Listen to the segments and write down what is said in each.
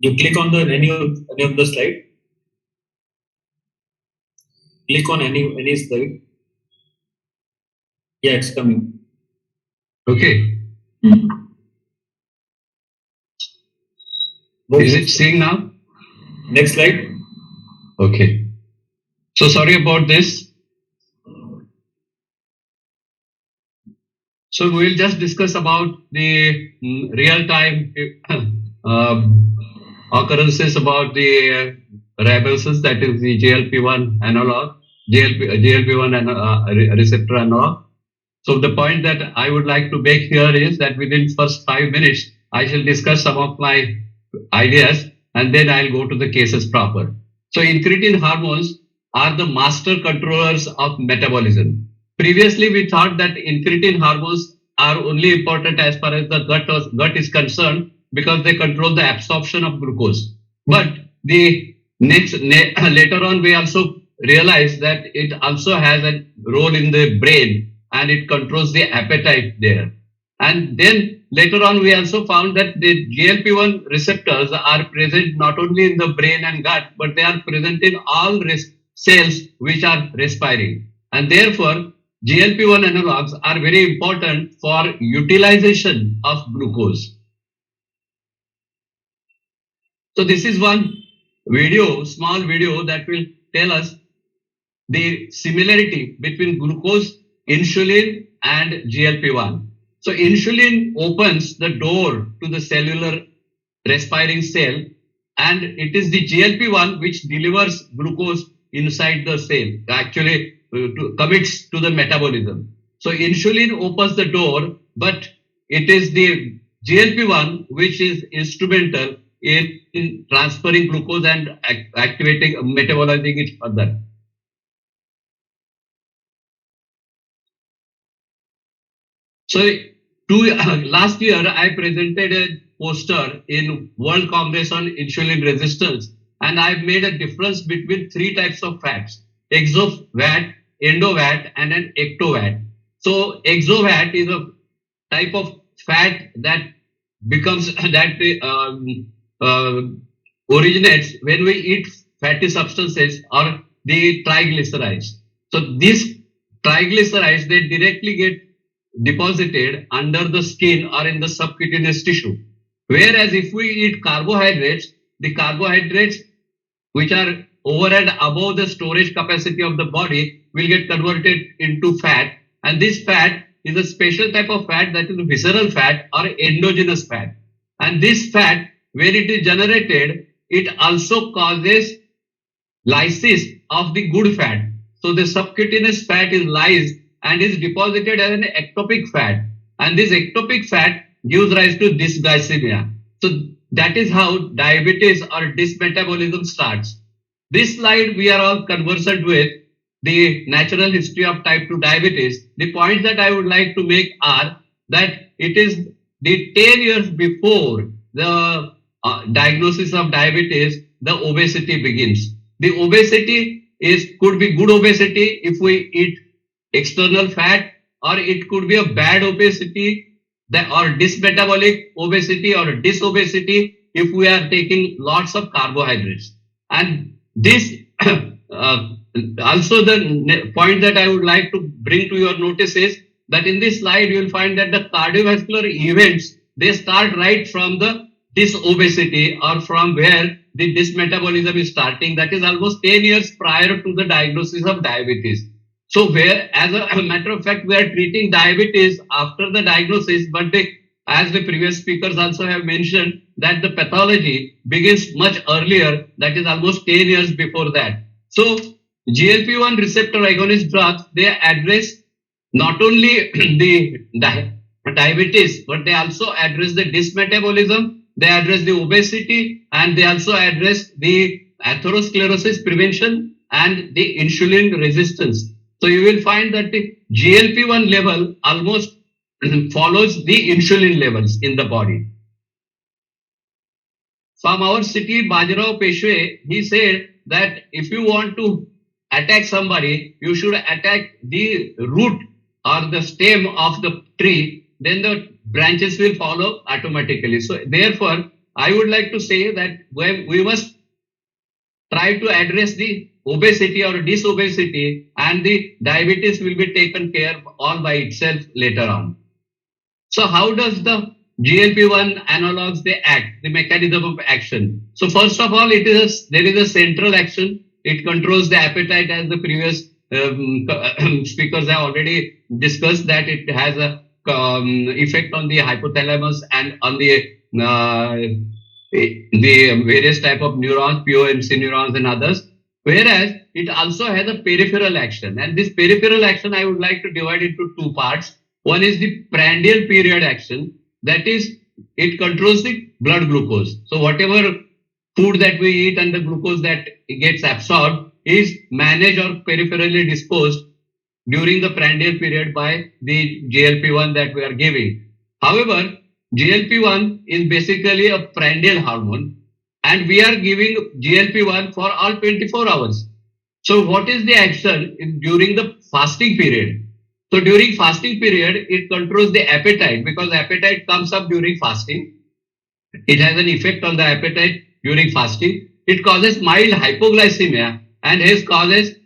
You click on the any of the slide. Click on any slide. Yeah, it's coming. Okay. Is it seeing now? Next slide. Okay. So sorry about this. So we'll just discuss about the real-time occurrences about the rebellions, that is the GLP-1 analog, GLP-1 receptor analog. So the point that I would like to make here is that within first 5 minutes, I shall discuss some of my ideas and then I'll go to the cases proper. So incretin hormones are the master controllers of metabolism. Previously, we thought that incretin hormones are only important as far as the gut is concerned because they control the absorption of glucose. But the later on, we also realized that it also has a role in the brain and it controls the appetite there. And then later on, we also found that the GLP-1 receptors are present not only in the brain and gut, but they are present in all cells which are respiring. And therefore, GLP-1 analogs are very important for utilization of glucose. So this is one video, small video that will tell us the similarity between glucose, insulin and GLP-1. So insulin opens the door to the cellular respiring cell and it is the GLP-1 which delivers glucose inside the cell, actually commits to the metabolism. So insulin opens the door, but it is the GLP-1 which is instrumental in transferring glucose and activating, metabolizing it further. So last year, I presented a poster in World Congress on insulin resistance, and I've made a difference between three types of fats: exovat, endovat, and an ectovat. So exovat is a type of fat that becomes originates when we eat fatty substances or the triglycerides. So these triglycerides, they directly get deposited under the skin or in the subcutaneous tissue. Whereas if we eat carbohydrates, the carbohydrates which are over and above the storage capacity of the body will get converted into fat. And this fat is a special type of fat that is visceral fat or endogenous fat. And this fat, when it is generated, it also causes lysis of the good fat. So the subcutaneous fat is lysed and is deposited as an ectopic fat. And this ectopic fat gives rise to dysglycemia. So that is how diabetes or dysmetabolism starts. This slide we are all conversant with the natural history of type 2 diabetes. The points that I would like to make are that it is the 10 years before the diagnosis of diabetes, the obesity begins. The obesity could be good obesity if we eat external fat, or it could be a bad obesity or dysmetabolic obesity or disobesity if we are taking lots of carbohydrates. And this also the point that I would like to bring to your notice is that in this slide you will find that the cardiovascular events, they start right from the disobesity or from where the dysmetabolism is starting. That is almost 10 years prior to the diagnosis of diabetes. So where, as a matter of fact, we are treating diabetes after the diagnosis, but as the previous speakers also have mentioned, that the pathology begins much earlier, that is almost 10 years before that. So GLP-1 receptor agonist drugs, they address not only the diabetes, but they also address the dysmetabolism, they address the obesity, and they also address the atherosclerosis prevention and the insulin resistance. So you will find that the GLP-1 level almost follows the insulin levels in the body. From our city, Bajirao Peshwe, he said that if you want to attack somebody, you should attack the root or the stem of the tree, then the branches will follow automatically. So therefore, I would like to say that we must try to address the obesity or disobesity, and the diabetes will be taken care of all by itself later on. So how does the GLP-1 analogs they act, the mechanism of action? So first of all, there is a central action. It controls the appetite, as the previous speakers have already discussed, that it has a effect on the hypothalamus and on the various type of neurons, POMC neurons and others. Whereas it also has a peripheral action, and this peripheral action I would like to divide into two parts. One is the prandial period action, that is, it controls the blood glucose. So whatever food that we eat and the glucose that gets absorbed is managed or peripherally disposed during the prandial period by the GLP-1 that we are giving. However, GLP-1 is basically a prandial hormone, and we are giving GLP-1 for all 24 hours. So what is the action during the fasting period? So during fasting period, it controls the appetite, because appetite comes up during fasting. It has an effect on the appetite during fasting. It causes mild hypoglycemia and hence causes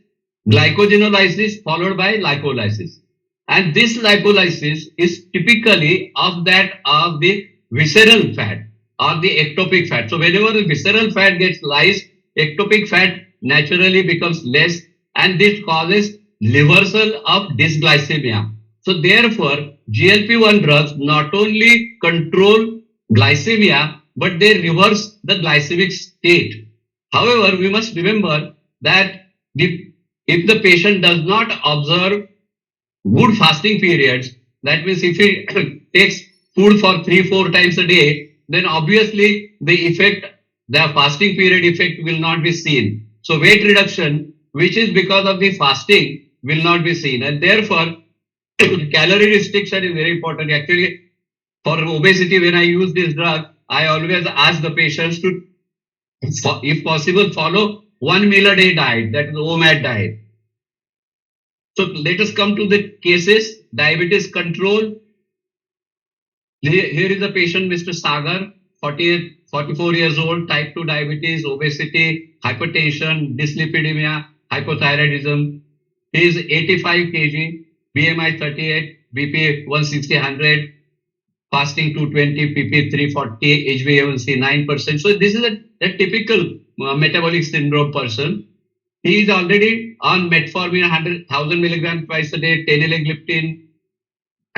glycogenolysis followed by lipolysis. And this lipolysis is typically of the visceral fat or the ectopic fat. So whenever the visceral fat gets lysed, ectopic fat naturally becomes less, and this causes reversal of dysglycemia. So therefore, GLP-1 drugs not only control glycemia, but they reverse the glycemic state. However, we must remember that if the patient does not observe good fasting periods, that means if he takes food for 3-4 times a day, then obviously the fasting period effect will not be seen. So weight reduction, which is because of the fasting, will not be seen, and therefore calorie restriction is very important. Actually, for obesity, when I use this drug, I always ask the patients to, if possible, follow 1 meal a day diet, that is OMAD diet. So let us come to the cases. Diabetes control. Here is a patient, Mr. Sagar, 44 years old, type 2 diabetes, obesity, hypertension, dyslipidemia, hypothyroidism. He is 85 kg, BMI 38, BP 160/100, fasting 220, PP 340, HbA1c 9%. So this is a typical metabolic syndrome person. He is already on metformin 100,000 milligrams twice a day, teneligliptin,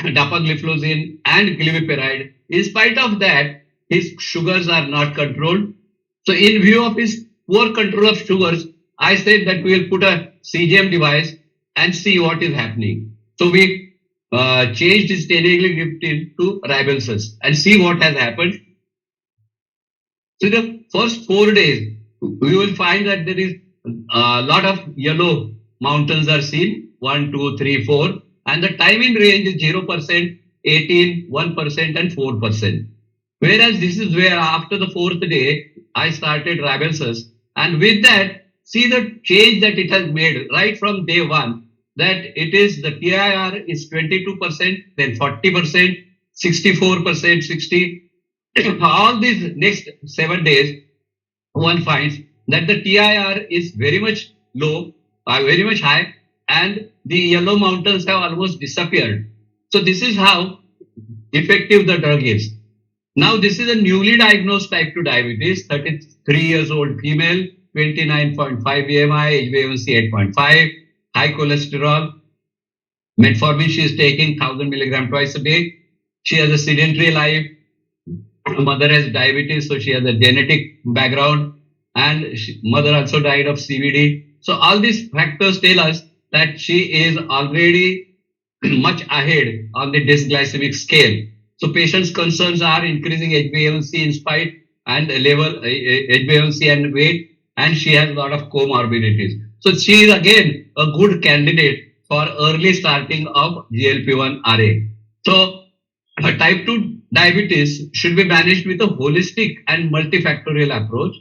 dapagliflozin, and glimepiride. In spite of that, his sugars are not controlled. So in view of his poor control of sugars, I said that we will put a CGM device and see what is happening. So we changed his teneligliptin to Ribelsus and see what has happened. So the first 4 days, we will find that there is a lot of yellow mountains are seen, 1, 2, 3, 4, and the timing range is 0%, 18, 1%, and 4%. Whereas this is where after the 4th day, I started Ribelsus, and with that, see the change that it has made right from day 1, that it is the TIR is 22%, then 40%, 64%, 60. All these next 7 days, one finds that the TIR is very much low, very much high, and the yellow mountains have almost disappeared. So this is how effective the drug is. Now this is a newly diagnosed type 2 diabetes, 33 years old female, 29.5 BMI, HbA1c 8.5, high cholesterol, metformin she is taking 1000 milligram twice a day. She has a sedentary life. Mother has diabetes, so she has a genetic background, and mother also died of CVD. So all these factors tell us that she is already much ahead on the dysglycemic scale. So patient's concerns are increasing HbA1c in spite and level HbA1c and weight, and she has a lot of comorbidities. So she is again a good candidate for early starting of GLP-1 RA. So type 2 diabetes should be managed with a holistic and multifactorial approach.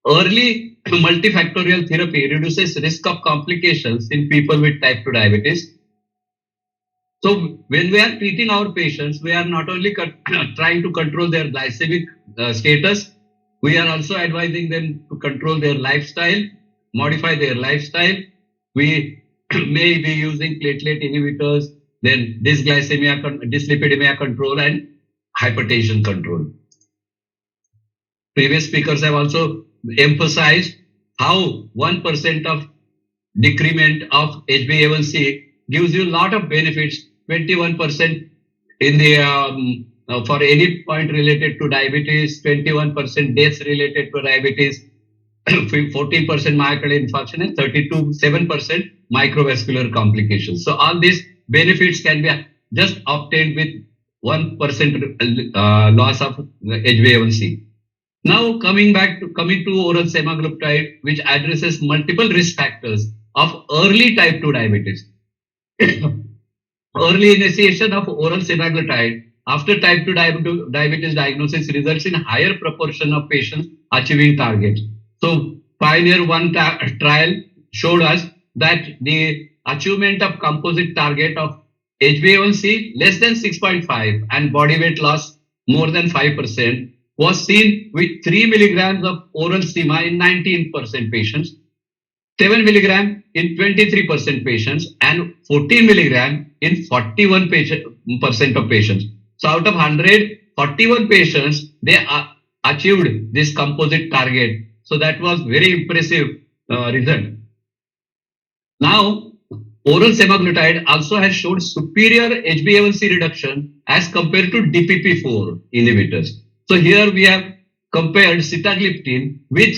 Early multifactorial therapy reduces risk of complications in people with type 2 diabetes. So when we are treating our patients, we are not only trying to control their glycemic status. We are also advising them to control their lifestyle, modify their lifestyle. We may be using platelet inhibitors, then dyslipidemia control, and hypertension control. Previous speakers have also emphasized how 1% of decrement of HbA1c gives you a lot of benefits. 21% in the for any point related to diabetes, 21% deaths related to diabetes, 14% myocardial infarction, and 7% microvascular complications. So all these benefits can be just obtained with 1% loss of HbA1c. Now coming to oral semaglutide, which addresses multiple risk factors of early type 2 diabetes. Early initiation of oral semaglutide after type 2 diabetes diagnosis results in higher proportion of patients achieving targets. So Pioneer 1 trial showed us that the achievement of composite target of HbA1c less than 6.5 and body weight loss more than 5% was seen with 3 milligrams of oral sema in 19% patients, 7 milligram in 23% patients, and 14 milligram in 41% of patients. So out of 100, 41 patients, they achieved this composite target. So that was very impressive result. Now, oral semaglutide also has showed superior HbA1c reduction as compared to DPP4 inhibitors. So here we have compared sitagliptin with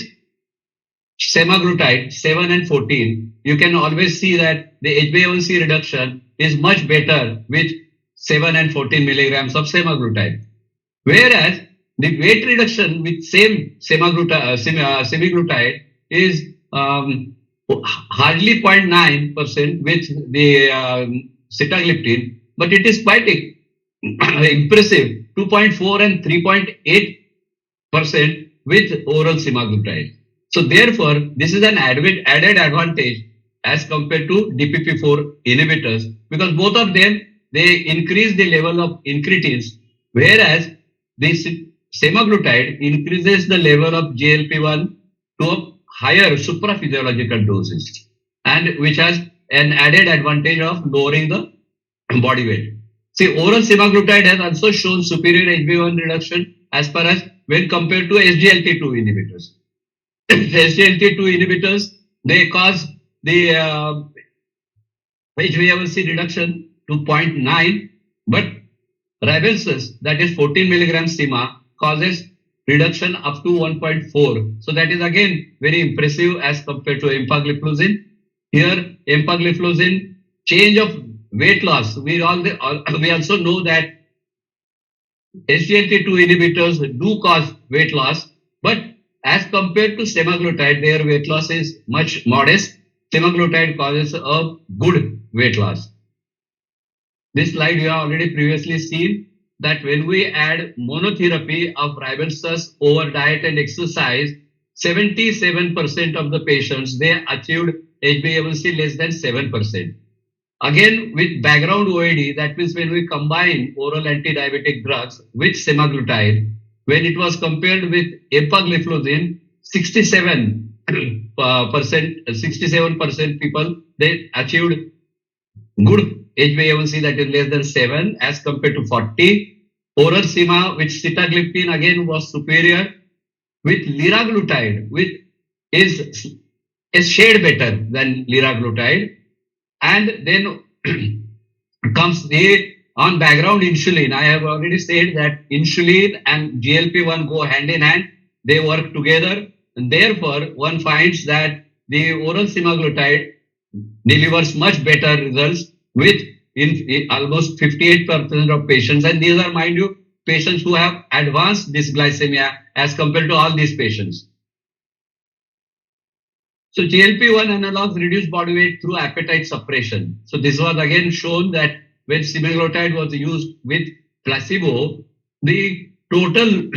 semaglutide 7 and 14. You can always see that the HbA1c reduction is much better with 7 and 14 milligrams of semaglutide. Whereas the weight reduction with same semaglutide is hardly 0.9% with the sitagliptin, but it is quite impressive 2.4 and 3.8% with oral semaglutide. So therefore, this is an added advantage as compared to DPP4 inhibitors, because both of them, they increase the level of incretins, whereas this semaglutide increases the level of GLP-1 to a higher supraphysiological doses, and which has an added advantage of lowering the body weight. See, oral semaglutide has also shown superior HbA1 reduction as far as when compared to SGLT2 inhibitors. SGLT2 inhibitors, they cause the HbA1c reduction to 0.9, but Rybelsus, that is 14 milligrams sema, causes reduction up to 1.4. So that is again very impressive as compared to empagliflozin. Here, empagliflozin, change of weight loss. We also know that SGLT2 inhibitors do cause weight loss, but as compared to semaglutide, their weight loss is much modest. Semaglutide causes a good weight loss. This slide you have already previously seen, that when we add monotherapy of Rybelsus over diet and exercise, 77% of the patients, they achieved HbA1c less than 7%. Again, with background OAD, that means when we combine oral anti-diabetic drugs with semaglutide, when it was compared with empagliflozin, 67% people, they achieved good HbA1c that is less than 7 as compared to 40. Oral sema with sitagliptin again was superior. With liraglutide, which is a shade better than liraglutide. And then comes the on background insulin. I have already said that insulin and GLP-1 go hand in hand. They work together. And therefore, one finds that the oral semaglutide delivers much better results with in almost 58% of patients. And these are, mind you, patients who have advanced dysglycemia as compared to all these patients. So GLP-1 analogs reduce body weight through appetite suppression. So this was again shown that when semaglutide was used with placebo, the total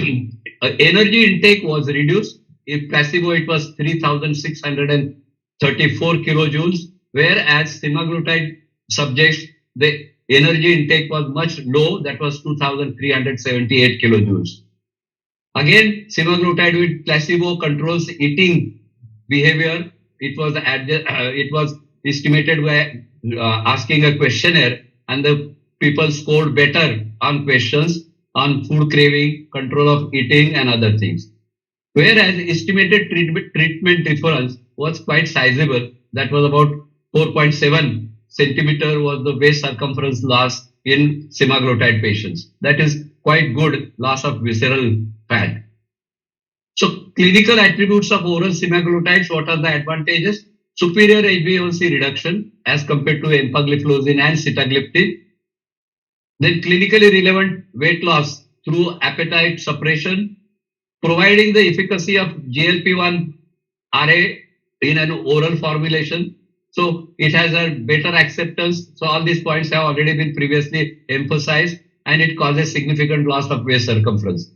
energy intake was reduced. In placebo, it was 3,634 kilojoules, whereas semaglutide subjects, the energy intake was much low, that was 2,378 kilojoules. Again, semaglutide with placebo controls eating behavior. It was estimated by asking a questionnaire, and the people scored better on questions on food craving, control of eating, and other things. Whereas estimated treatment difference was quite sizable. That was about 4.7 centimeter was the waist circumference loss in semaglutide patients. That is quite good loss of visceral fat. So clinical attributes of oral semaglutides, what are the advantages? Superior HbA1c reduction as compared to empagliflozin and sitagliptin. Then clinically relevant weight loss through appetite suppression, providing the efficacy of GLP-1 RA in an oral formulation. So it has a better acceptance. So all these points have already been previously emphasized, and it causes significant loss of waist circumference.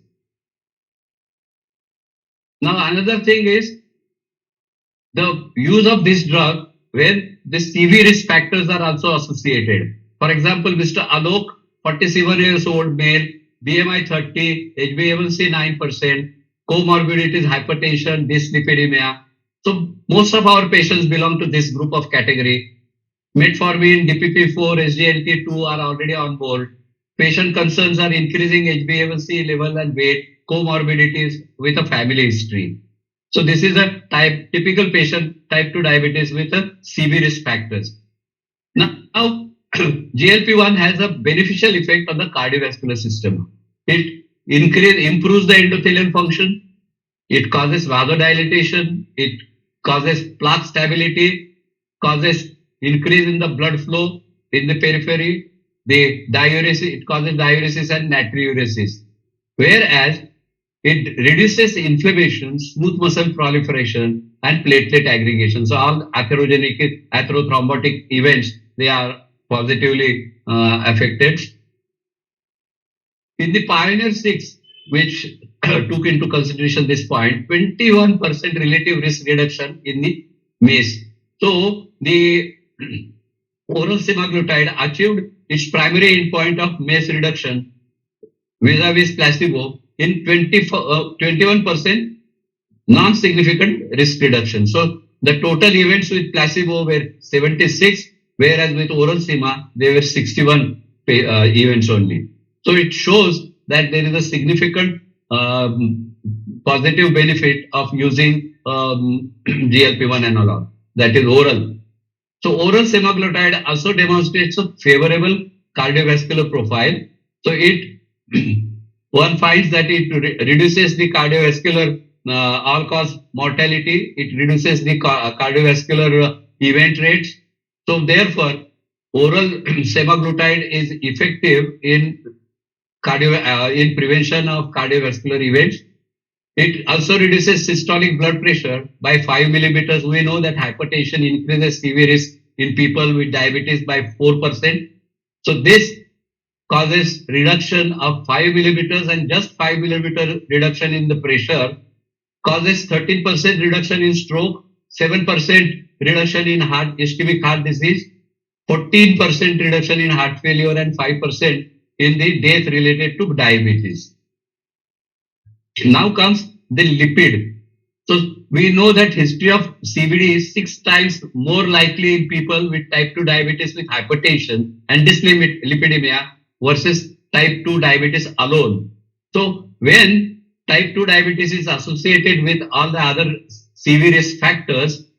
Now another thing is the use of this drug when the CV risk factors are also associated. For example, Mr. Alok, 47 years old male, BMI 30, HbA1c 9%, comorbidities, hypertension, dyslipidemia. So most of our patients belong to this group of category. Metformin, DPP4, SGLT2 are already on board. Patient concerns are increasing HbA1c level and weight, comorbidities with a family history. So this is a typical patient type 2 diabetes with a CV risk factors. Now, GLP-1 has a beneficial effect on the cardiovascular system. It improves the endothelial function. It causes vasodilatation. It causes plaque stability. Causes increase in the blood flow in the periphery. The diuresis. It causes diuresis and natriuresis. Whereas it reduces inflammation, smooth muscle proliferation, and platelet aggregation. So all atherogenic, atherothrombotic events, they are positively affected. In the Pioneer 6, which took into consideration this point, 21% relative risk reduction in the MACE. So the oral semaglutide achieved its primary endpoint of MACE reduction vis-a-vis placebo in 21% non-significant risk reduction. So the total events with placebo were 76, whereas with oral sema, they were 61 events only. So it shows that there is a significant positive benefit of using GLP-1 analog, that is oral. So oral semaglutide also demonstrates a favorable cardiovascular profile. So it one finds that it reduces the cardiovascular all-cause mortality. It reduces the cardiovascular event rates. So therefore, oral semaglutide is effective in in prevention of cardiovascular events. It also reduces systolic blood pressure by 5 millimeters. We know that hypertension increases CV risk in people with diabetes by 4%. So this causes reduction of 5 millimeters, and just 5 millimeter reduction in the pressure causes 13% reduction in stroke, 7% reduction in ischemic heart disease, 14% reduction in heart failure, and 5% in the death related to diabetes. Now comes the lipid. So we know that history of CVD is 6 times more likely in people with type 2 diabetes with hypertension and dyslipidemia versus type 2 diabetes alone. So when type 2 diabetes is associated with all the other CV risk factors,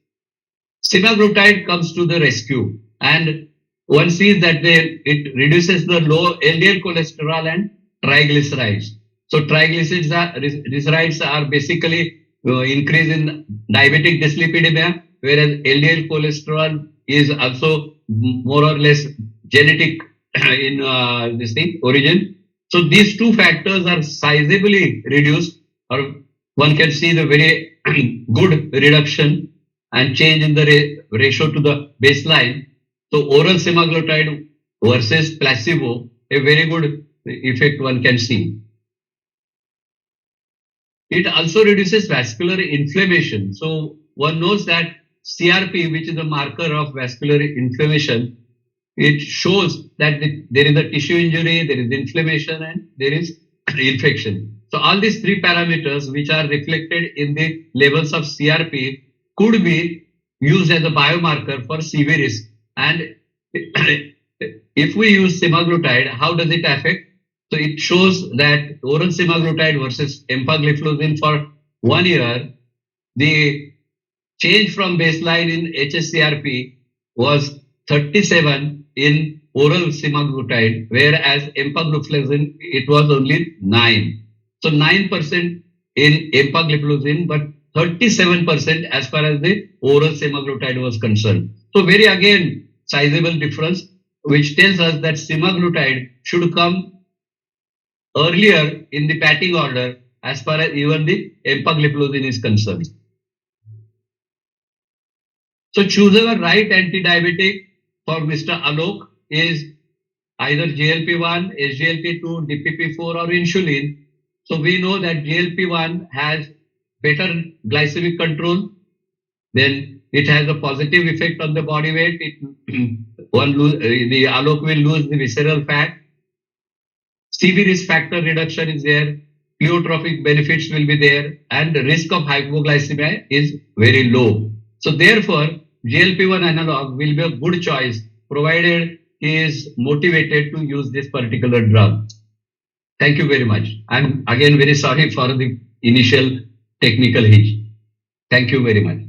semaglutide comes to the rescue, and one sees that it reduces the low LDL cholesterol and triglycerides. So triglycerides are basically increase in diabetic dyslipidemia, whereas LDL cholesterol is also more or less genetic in this thing origin. So these two factors are sizably reduced, or one can see the very good reduction and change in the ratio to the baseline. So oral semaglutide versus placebo, a very good effect one can see. It also reduces vascular inflammation. So one knows that CRP, which is a marker of vascular inflammation, it shows that there is a tissue injury, there is inflammation, and there is infection. So all these three parameters which are reflected in the levels of CRP could be used as a biomarker for CV risk. And if we use semaglutide, how does it affect? So it shows that oral semaglutide versus empagliflozin for 1 year, the change from baseline in HSCRP was 37 in oral semaglutide, whereas empagliflozin it was only 9. So 9% in empagliflozin, but 37% as far as the oral semaglutide was concerned. So very again sizable difference, which tells us that semaglutide should come earlier in the patting order as far as even the empagliflozin is concerned. So choose our right anti-diabetic for Mr. Alok is either GLP-1, SGLT2, DPP-4 or insulin. So we know that GLP-1 has better glycemic control, then it has a positive effect on the body weight. The Alok will lose the visceral fat. CV risk factor reduction is there, pleiotropic benefits will be there, and the risk of hypoglycemia is very low. So therefore, GLP-1 analog will be a good choice provided he is motivated to use this particular drug. Thank you very much. I'm again very sorry for the initial technical hitch. Thank you very much.